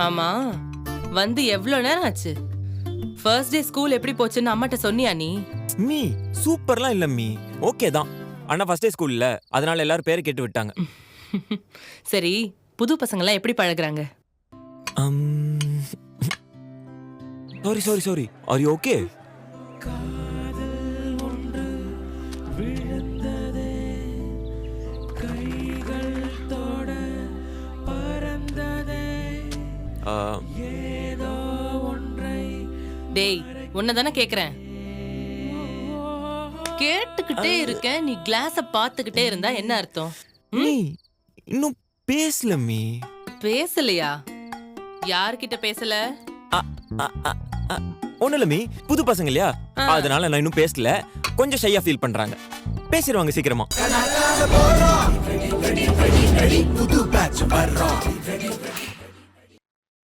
ஆமா, வந்து எவ்வளவு நேரம் ஆச்சு? ஃபர்ஸ்ட் டே ஸ்கூல் எப்படி போச்சுன்னு அம்மாட்ட சொன்னியா நீ? மீ சூப்பர்லாம் இல்ல மீ, ஓகே தான். ஆனா ஃபர்ஸ்ட் டே ஸ்கூல்ல, அதனால எல்லாரும் பேரை கேட்டு விட்டாங்க. சரி, புது பசங்கலாம் எப்படி பழகுறாங்க? Sorry are you okay? டேய், உன்னதானே கேக்குறேன். கேட்டுக்கிட்டே இருக்கேன், நீ கிளாஸ பாத்துக்கிட்டே இருந்தா என்ன அர்த்தம்? மீ இன்னும் பேசல மீ. பேசலையா? யார்கிட்ட பேசல? ஒண்ணும் இல்ல மீ, புது பசங்க இல்லையா, அதனால நான் இன்னும் பேசல. கொஞ்சம் ஷையா ஃபீல் பண்றாங்க. பேசிடுவாங்க சீக்கிரமா.